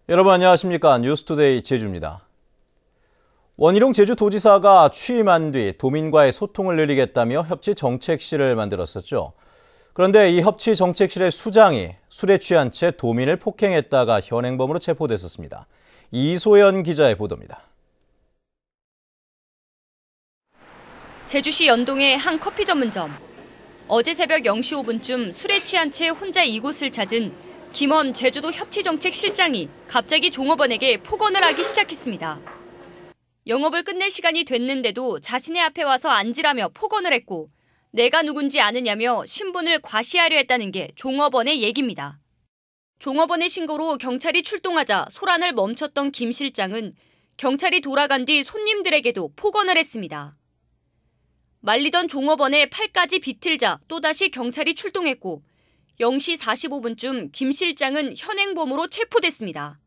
여러분 안녕하십니까? 뉴스투데이 제주입니다. 원희룡 제주도지사가 취임한 뒤 도민과의 소통을 늘리겠다며 협치정책실을 만들었었죠. 그런데 이 협치정책실의 수장이 술에 취한 채 도민을 폭행했다가 현행범으로 체포됐었습니다. 이소연 기자의 보도입니다. 제주시 연동의 한 커피 전문점. 어제 새벽 0시 5분쯤 술에 취한 채 혼자 이곳을 찾은 김원 제주도 협치정책실장이 갑자기 종업원에게 폭언을 하기 시작했습니다. 영업을 끝낼 시간이 됐는데도 자신의 앞에 와서 앉으라며 폭언을 했고 내가 누군지 아느냐며 신분을 과시하려 했다는 게 종업원의 얘기입니다. 종업원의 신고로 경찰이 출동하자 소란을 멈췄던 김 실장은 경찰이 돌아간 뒤 손님들에게도 폭언을 했습니다. 말리던 종업원의 팔까지 비틀자 또다시 경찰이 출동했고 0시 45분쯤 김 실장은 현행범으로 체포됐습니다.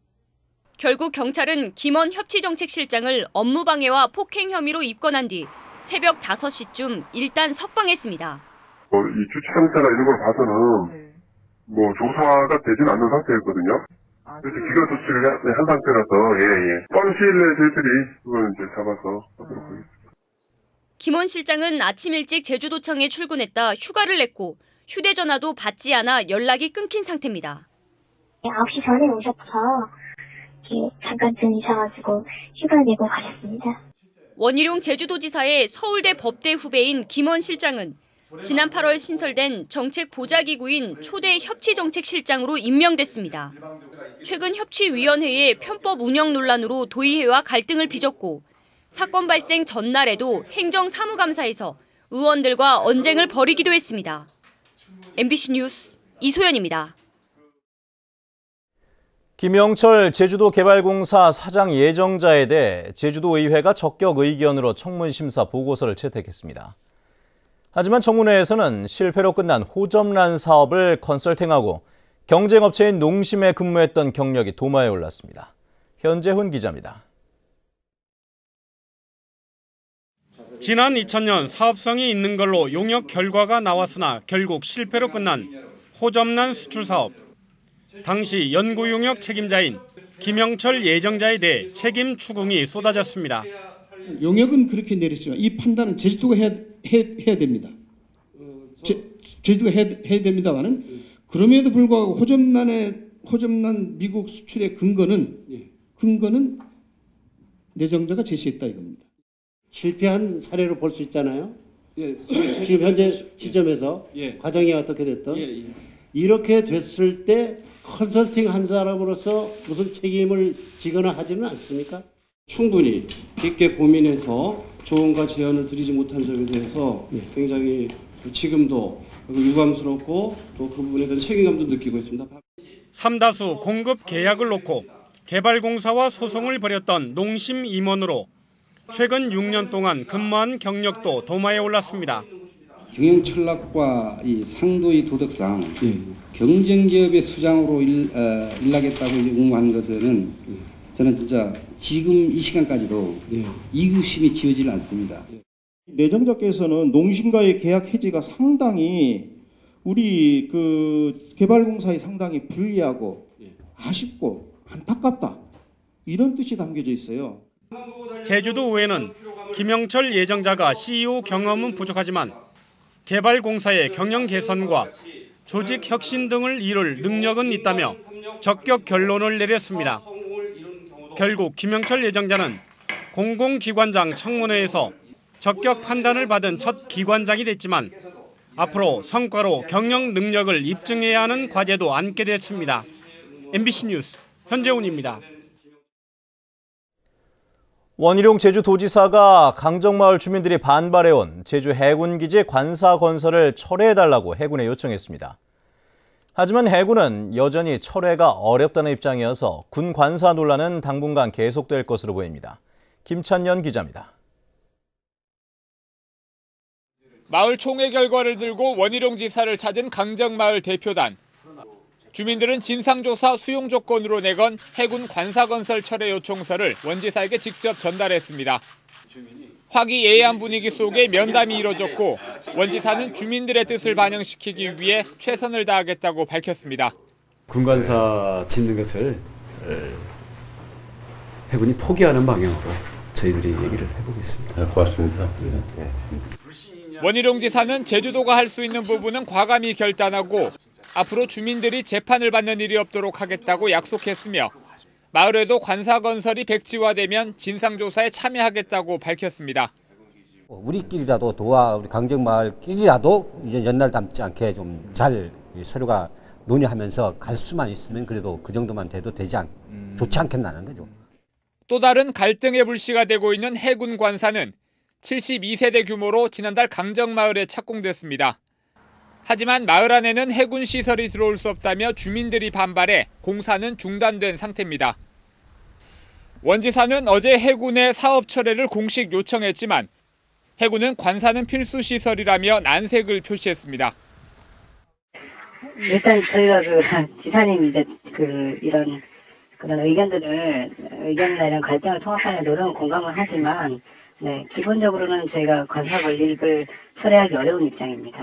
결국 경찰은 김원 협치정책실장을 업무방해와 폭행 혐의로 입건한 뒤 새벽 5시쯤 일단 석방했습니다. 이 주차 행태나 이런 걸 봐서는 조사가 되진 않는 상태였거든요. 그래서 기각 조치를 한 상태라서 빠른 시일 내에 저희들이 그걸 이제 잡아서 하도록 하겠습니다. 김원 실장은 아침 일찍 제주도청에 출근했다 휴가를 냈고 휴대전화도 받지 않아 연락이 끊긴 상태입니다. 9시 전에 오셔서 잠깐 들리셔가지고 휴가 내고 가셨습니다. 원희룡 제주도지사의 서울대 법대 후배인 김원 실장은 지난 8월 신설된 정책보좌기구인 초대 협치정책실장으로 임명됐습니다. 최근 협치위원회의 편법 운영 논란으로 도의회와 갈등을 빚었고 사건 발생 전날에도 행정사무감사에서 의원들과 언쟁을 벌이기도 했습니다. MBC 뉴스 이소연입니다. 김영철 제주도개발공사 사장 예정자에 대해 제주도의회가 적격 의견으로 청문심사 보고서를 채택했습니다. 하지만 청문회에서는 실패로 끝난 호접란 사업을 컨설팅하고 경쟁업체인 농심에 근무했던 경력이 도마에 올랐습니다. 현재훈 기자입니다. 지난 2000년 사업성이 있는 걸로 용역 결과가 나왔으나 결국 실패로 끝난 호접란 수출 사업. 당시 연구용역 책임자인 김영철 예정자에 대해 책임 추궁이 쏟아졌습니다. 용역은 그렇게 내렸지만 이 판단은 제주도가 해야 됩니다. 제주도가 해야 됩니다만은 그럼에도 불구하고 호접란 미국 수출의 근거는 내정자가 제시했다 이겁니다. 실패한 사례로 볼 수 있잖아요. 지금 현재 시점에서 과정이 어떻게 됐든 이렇게 됐을 때 컨설팅 한 사람으로서 무슨 책임을 지거나 하지는 않습니까? 충분히 깊게 고민해서 조언과 제안을 드리지 못한 점에 대해서 굉장히 지금도 유감스럽고 또 그 부분에 대한 책임감도 느끼고 있습니다. 삼다수 공급 계약을 놓고 개발공사와 소송을 벌였던 농심 임원으로 최근 6년 동안 근무한 경력도 도마에 올랐습니다. 경영 철학과 이 상도의 도덕상 경쟁기업의 수장으로 일하겠다고 응모한 것은 저는 진짜 지금 이 시간까지도 이구심이 지어지지 않습니다. 내정자께서는 농심과의 계약 해지가 상당히 우리 개발공사에 상당히 불리하고 아쉽고 안타깝다 이런 뜻이 담겨져 있어요. 제주도의회는 김영철 예정자가 CEO 경험은 부족하지만 개발공사의 경영 개선과 조직 혁신 등을 이룰 능력은 있다며 적격 결론을 내렸습니다. 결국 김영철 예정자는 공공기관장 청문회에서 적격 판단을 받은 첫 기관장이 됐지만 앞으로 성과로 경영 능력을 입증해야 하는 과제도 안게 됐습니다. MBC 뉴스 현재훈입니다. 원희룡 제주도지사가 강정마을 주민들이 반발해온 제주 해군기지 관사 건설을 철회해달라고 해군에 요청했습니다. 하지만 해군은 여전히 철회가 어렵다는 입장이어서 군 관사 논란은 당분간 계속될 것으로 보입니다. 김찬년 기자입니다. 마을 총회 결과를 들고 원희룡 지사를 찾은 강정마을 대표단. 주민들은 진상조사 수용 조건으로 내건 해군 관사건설 철회 요청서를 원지사에게 직접 전달했습니다. 화기애애한 분위기 속에 면담이 이뤄졌고 원지사는 주민들의 뜻을 반영시키기 위해 최선을 다하겠다고 밝혔습니다. 군관사 짓는 것을 해군이 포기하는 방향으로 저희들이 얘기를 해보겠습니다. 네, 고맙습니다. 네. 원희룡 지사는 제주도가 할 수 있는 부분은 과감히 결단하고 앞으로 주민들이 재판을 받는 일이 없도록 하겠다고 약속했으며 마을에도 관사건설이 백지화되면 진상조사에 참여하겠다고 밝혔습니다. 우리끼리라도 우리 강정마을끼리라도 이제 연날 닮지 않게 좀 잘 서로가 논의하면서 갈 수만 있으면 그래도 그 정도만 돼도 좋지 않겠나는 거죠. 또 다른 갈등의 불씨가 되고 있는 해군 관사는 72세대 규모로 지난달 강정마을에 착공됐습니다. 하지만 마을 안에는 해군 시설이 들어올 수 없다며 주민들이 반발해 공사는 중단된 상태입니다. 원 지사는 어제 해군에 사업 철회를 공식 요청했지만 해군은 관사는 필수 시설이라며 난색을 표시했습니다. 일단 저희가 지사님 이제 이런 그런 의견이나 이런 갈등을 통합하는 노력은 공감을 하지만, 네, 기본적으로는 저희가 관사 건립을 철회하기 어려운 입장입니다.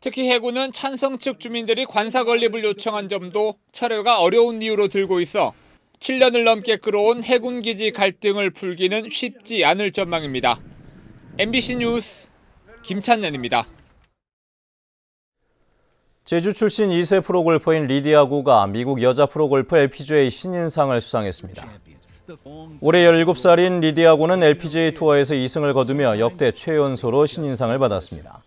특히 해군은 찬성 측 주민들이 관사 건립을 요청한 점도 철회가 어려운 이유로 들고 있어 7년을 넘게 끌어온 해군기지 갈등을 풀기는 쉽지 않을 전망입니다. MBC 뉴스 김찬년입니다. 제주 출신 2세 프로골퍼인 리디아 구가 미국 여자 프로골프 LPGA 신인상을 수상했습니다. 올해 17살인 리디아 구는 LPGA 투어에서 2승을 거두며 역대 최연소로 신인상을 받았습니다.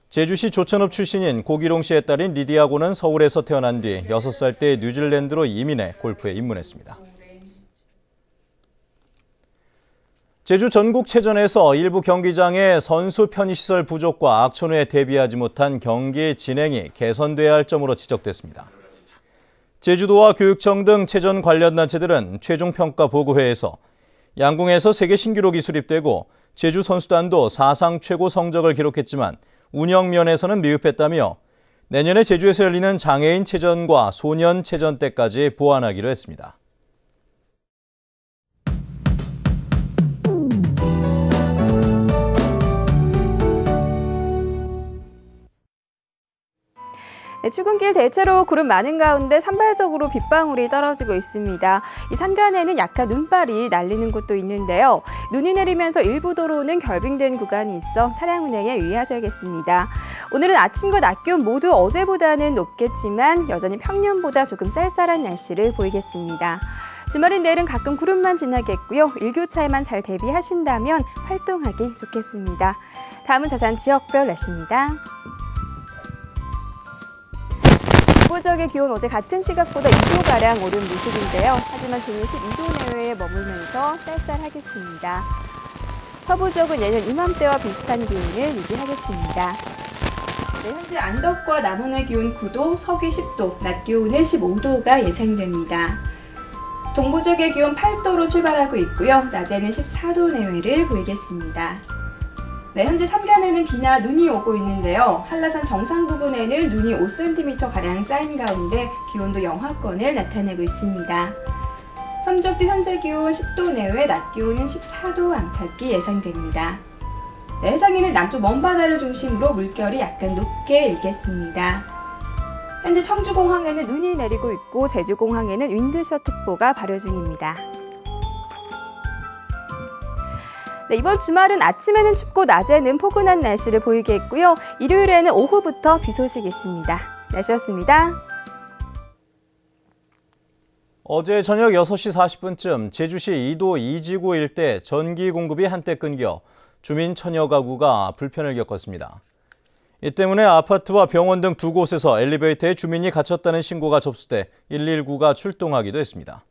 제주시 조천읍 출신인 고기롱 씨의 딸인 리디아 구는 서울에서 태어난 뒤 6살 때 뉴질랜드로 이민해 골프에 입문했습니다. 제주 전국체전에서 일부 경기장의 선수 편의시설 부족과 악천후에 대비하지 못한 경기 진행이 개선돼야 할 점으로 지적됐습니다. 제주도와 교육청 등 체전 관련 단체들은 최종평가 보고회에서 양궁에서 세계 신기록이 수립되고 제주 선수단도 사상 최고 성적을 기록했지만 운영 면에서는 미흡했다며 내년에 제주에서 열리는 장애인 체전과 소년 체전 때까지 보완하기로 했습니다. 네, 출근길 대체로 구름 많은 가운데 산발적으로 빗방울이 떨어지고 있습니다. 이 산간에는 약한 눈발이 날리는 곳도 있는데요. 눈이 내리면서 일부 도로는 결빙된 구간이 있어 차량 운행에 유의하셔야겠습니다. 오늘은 아침과 낮 기온 모두 어제보다는 높겠지만 여전히 평년보다 조금 쌀쌀한 날씨를 보이겠습니다. 주말인 내일은 가끔 구름만 지나겠고요. 일교차에만 잘 대비하신다면 활동하기 좋겠습니다. 다음은 자세한 지역별 날씨입니다. 동부지역의 기온 어제 같은 시각보다 2도가량 오른 모습인데요. 하지만 종일 12도 내외에 머물면서 쌀쌀하겠습니다. 서부지역은 예년 이맘때와 비슷한 기온을 유지하겠습니다. 네, 현재 안덕과 남원의 기온 9도, 서귀 10도, 낮 기온은 15도가 예상됩니다. 동부지역의 기온 8도로 출발하고 있고요. 낮에는 14도 내외를 보이겠습니다. 네, 현재 산간에는 비나 눈이 오고 있는데요. 한라산 정상 부근에는 눈이 5cm가량 쌓인 가운데 기온도 영하권을 나타내고 있습니다. 섬적도 현재 기온 10도 내외, 낮 기온은 14도 안팎이 예상됩니다. 네, 해상에는 남쪽 먼바다를 중심으로 물결이 약간 높게 일겠습니다. 현재 청주공항에는 눈이 내리고 있고 제주공항에는 윈드셔특보가 발효 중입니다. 네, 이번 주말은 아침에는 춥고 낮에는 포근한 날씨를 보이겠고요. 일요일에는 오후부터 비 소식이 있습니다. 날씨였습니다. 어제 저녁 6시 40분쯤 제주시 이도 이지구 일대 전기 공급이 한때 끊겨 주민 천여 가구가 불편을 겪었습니다. 이 때문에 아파트와 병원 등 두 곳에서 엘리베이터에 주민이 갇혔다는 신고가 접수돼 119가 출동하기도 했습니다.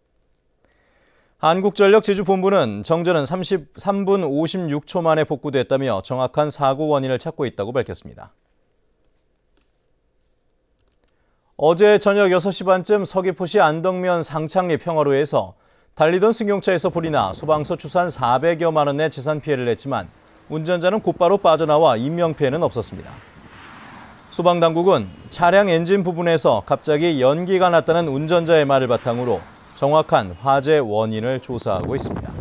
한국전력 제주본부는 정전은 33분 56초 만에 복구됐다며 정확한 사고 원인을 찾고 있다고 밝혔습니다. 어제 저녁 6시 반쯤 서귀포시 안덕면 상창리 평화로에서 달리던 승용차에서 불이 나 소방서 추산 400여만 원의 재산 피해를 냈지만 운전자는 곧바로 빠져나와 인명피해는 없었습니다. 소방당국은 차량 엔진 부분에서 갑자기 연기가 났다는 운전자의 말을 바탕으로 정확한 화재 원인을 조사하고 있습니다.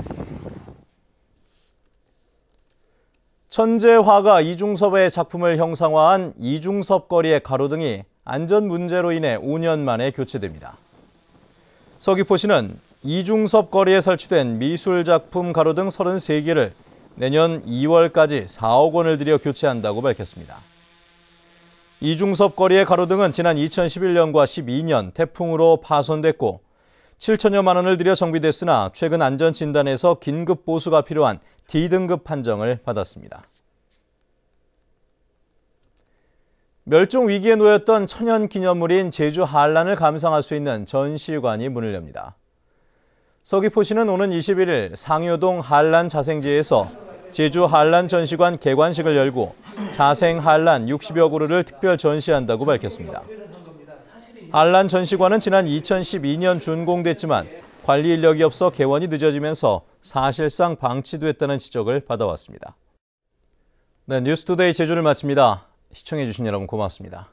천재 화가 이중섭의 작품을 형상화한 이중섭 거리의 가로등이 안전 문제로 인해 5년 만에 교체됩니다. 서귀포시는 이중섭 거리에 설치된 미술작품 가로등 33개를 내년 2월까지 4억 원을 들여 교체한다고 밝혔습니다. 이중섭 거리의 가로등은 지난 2011년과 12년 태풍으로 파손됐고 7천여만 원을 들여 정비됐으나 최근 안전진단에서 긴급 보수가 필요한 D등급 판정을 받았습니다. 멸종 위기에 놓였던 천연기념물인 제주 한란을 감상할 수 있는 전시관이 문을 엽니다. 서귀포시는 오는 21일 상효동 한란 자생지에서 제주 한란 전시관 개관식을 열고 자생 한란 60여 그루를 특별 전시한다고 밝혔습니다. 한란 전시관은 지난 2012년 준공됐지만 관리 인력이 없어 개원이 늦어지면서 사실상 방치됐다는 지적을 받아왔습니다. 네, 뉴스투데이 제주를 마칩니다. 시청해주신 여러분 고맙습니다.